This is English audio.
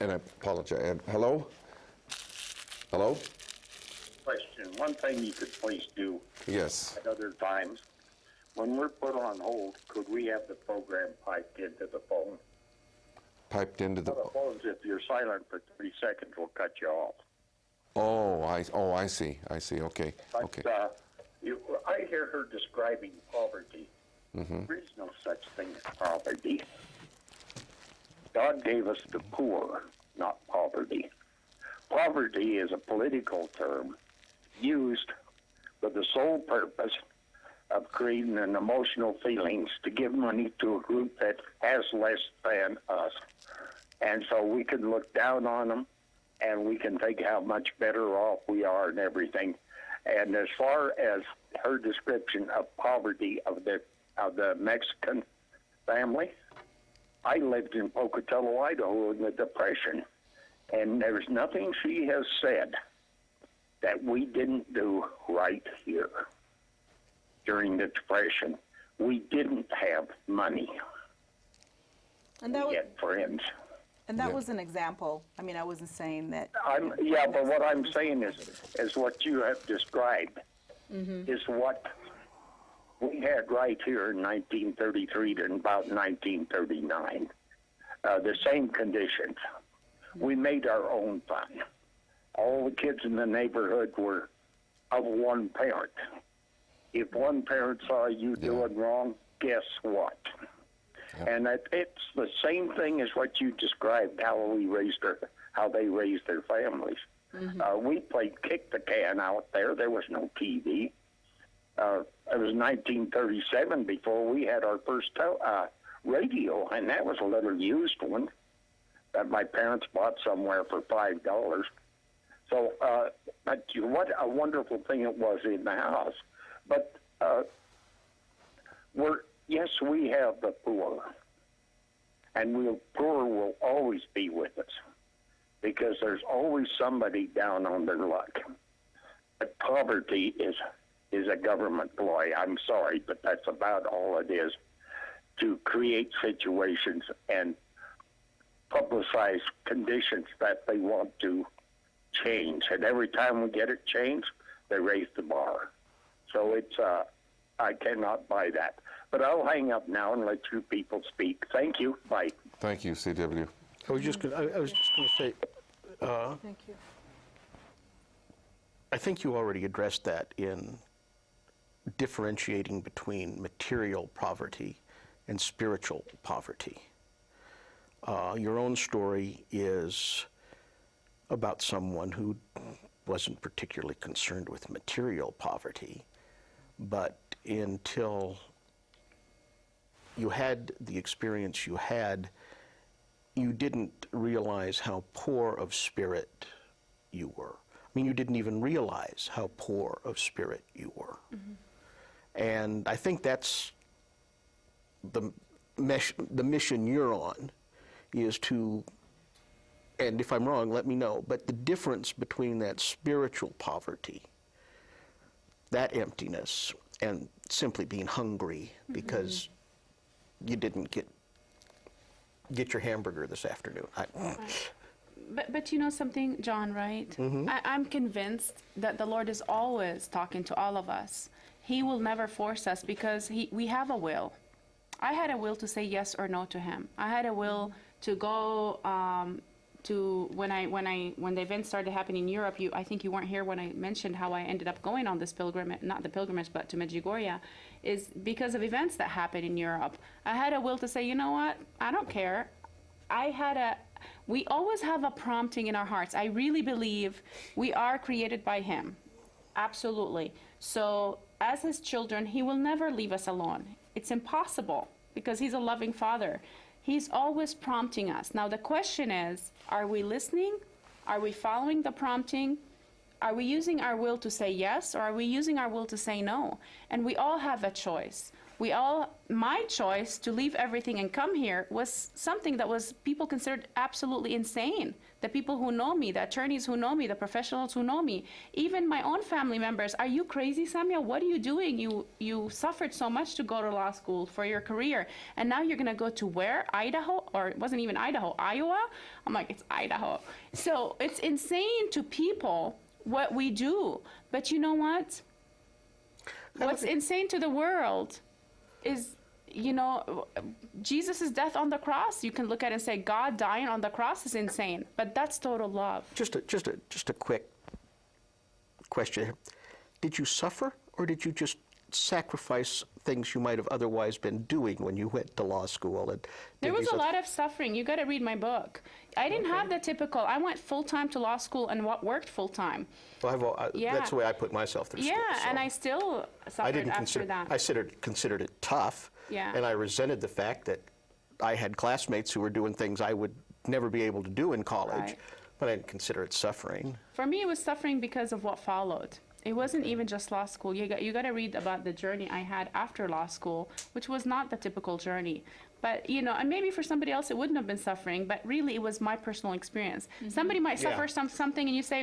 And I apologize. And hello? Hello? Question. One thing you could please do Yes. at other times, when we're put on hold, could we have the program piped into the phone? Piped into the... The phones, if you're silent for 30 seconds, will cut you off. Oh, I see. I see. Okay. But, Okay. I hear her describing poverty. There is no such thing as poverty. God gave us the poor, not poverty. Poverty is a political term used for the sole purpose of creating an emotional feelings to give money to a group that has less than us. And so we can look down on them, and we can think how much better off we are and everything. And as far as her description of poverty of the Mexican family, I lived in Pocatello, Idaho in the Depression, and there's nothing she has said that we didn't do right here during the Depression. We didn't have money. And that we had friends. And that was an example. I mean, I wasn't saying that. But what I'm saying is what you have described is what we had right here in 1933 to about 1939. The same conditions. We made our own fun. All the kids in the neighborhood were of one parent. If one parent saw you doing wrong, guess what? And it's the same thing as what you described, how they raised their families. We played kick the can out there. There was no TV. It was 1937 before we had our first radio, and that was a little used one that my parents bought somewhere for $5. So, but what a wonderful thing it was in the house. But yes, we have the poor, and poor will always be with us because there's always somebody down on their luck. But poverty is a government ploy. I'm sorry, but that's about all it is, to create situations and publicize conditions that they want to change. And every time we get it changed, they raise the bar. So it's I cannot buy that. But I'll hang up now and let you people speak. Thank you. Bye. Thank you, CW. I was just going to say, Thank you. I think you already addressed that in differentiating between material poverty and spiritual poverty. Your own story is about someone who wasn't particularly concerned with material poverty, but until you had the experience you had, you didn't realize how poor of spirit you were. I mean, you didn't even realize how poor of spirit you were. And I think that's the mission you're on, is to, and if I'm wrong, let me know, but the difference between that spiritual poverty, that emptiness, and simply being hungry because you didn't get your hamburger this afternoon. But you know something, John, right? I'm convinced that the Lord is always talking to all of us. He will never force us because we have a will. I had a will to say yes or no to him. I had a will to go to when the events started happening in Europe. I think you weren't here when I mentioned how I ended up going on this pilgrimage, not the pilgrimage, but to Medjugorje, is because of events that happened in Europe. I had a will to say, you know what, I don't care. We always have a prompting in our hearts. I really believe we are created by him. Absolutely. So as his children, he will never leave us alone. It's impossible because he's a loving father. He's always prompting us. Now the question is, are we listening? Are we following the prompting? Are we using our will to say yes, or are we using our will to say no? And we all have a choice. My choice to leave everything and come here was something that was people considered absolutely insane. The people who know me, the attorneys who know me, the professionals who know me, even my own family members. Are you crazy, Samia? What are you doing? You suffered so much to go to law school for your career, and now you're gonna go to where? Idaho? Or it wasn't even Idaho, Iowa? I'm like, it's Idaho. So it's insane to people what we do. But you know what? What's insane to the world is, Jesus' death on the cross. You can look at it and say God dying on the cross is insane, but that's total love. Just a quick question. Did you suffer, or did you just sacrifice things you might have otherwise been doing when you went to law school? And there was a lot of suffering. You got to read my book. I didn't have the typical. I went full-time to law school and worked full-time. Well, that's the way I put myself through school. Yeah, so. and I still suffered after that. I considered it tough. Yeah. And I resented the fact that I had classmates who were doing things I would never be able to do in college, Right. but I didn't consider it suffering. For me, it was suffering because of what followed. It wasn't even just law school. You got to read about the journey I had after law school, which was not the typical journey. But, and maybe for somebody else it wouldn't have been suffering, but really it was my personal experience. Somebody might suffer something and you say,